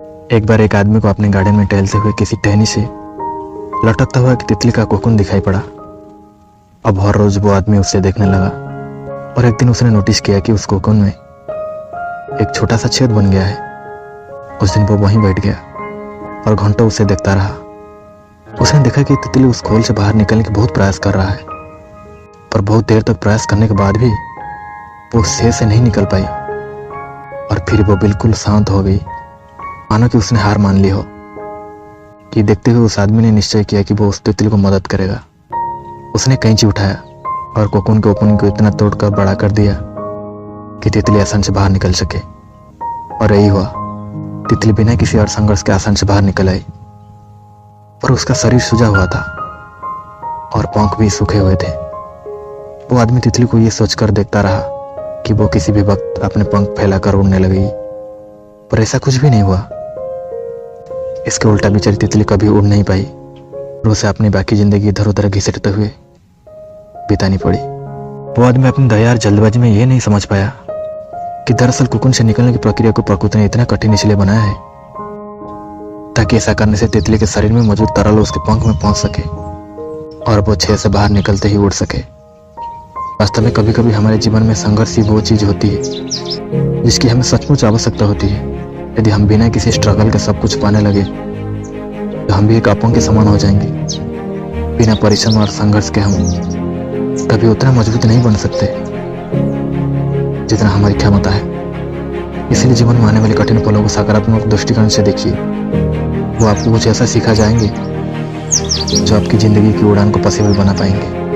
एक बार एक आदमी को अपने गार्डन में टहलते हुए किसी टहनी से लटकता हुआ एक तितली का कोकून दिखाई पड़ा। अब हर रोज वो आदमी उससे देखने लगा और एक दिन उसने नोटिस किया कि उस कोकून में एक छोटा सा छेद बन गया है। उस दिन वो वहीं बैठ गया और घंटों उसे देखता रहा। उसने देखा कि तितली उस खोल से बाहर निकलने की बहुत प्रयास कर रहा है, पर बहुत देर तक प्रयास करने के बाद भी वो उस छेद से नहीं निकल पाई और फिर वो बिल्कुल शांत हो गई, मानो कि उसने हार मान ली हो। कि देखते हुए उस आदमी ने निश्चय किया कि वो उस तितली को मदद करेगा। उसने कैंची उठाया और कोकून के ओपनिंग को इतना तोड़कर बड़ा कर दिया कि तितली आसान से बाहर निकल सके। और यही हुआ, तितली बिना किसी और संघर्ष के आसान से बाहर निकल आई। पर उसका शरीर सूजा हुआ था और पंख भी सूखे हुए थे। वो आदमी तितली को ये सोचकर देखता रहा कि वो किसी भी वक्त अपने पंख फैलाकर उड़ने लगेगी, पर ऐसा कुछ भी नहीं हुआ। इसके उल्टा बेचारी तितली कभी उड़ नहीं पाई और उसे अपनी बाकी जिंदगी इधर उधर घिसटते हुए बितानी पड़ी। वो आदमी अपनी दयार जल्दबाजी में यह नहीं समझ पाया कि दरअसल कोकून से निकलने की प्रक्रिया को प्रकृति ने इतना कठिन इसलिए बनाया है ताकि ऐसा करने से तितली के शरीर में मौजूद तरल उसके पंख में पहुंच सके और वो छेद से बाहर निकलते ही उड़ सके। वास्तव में कभी कभी हमारे जीवन में संघर्ष ही वो चीज होती है जिसकी हमें सचमुच आवश्यकता होती है। यदि हम बिना किसी स्ट्रगल के सब कुछ पाने लगे तो हम भी एक अपंग के समान हो जाएंगे। बिना परिश्रम और संघर्ष के हम कभी उतना मजबूत नहीं बन सकते जितना हमारी क्षमता है। इसलिए जीवन में आने वाले कठिन पलों को सकारात्मक दृष्टिकोण से देखिए। वो आपको कुछ ऐसा सिखा जाएंगे जो आपकी जिंदगी की उड़ान को पॉसिबल बना पाएंगे।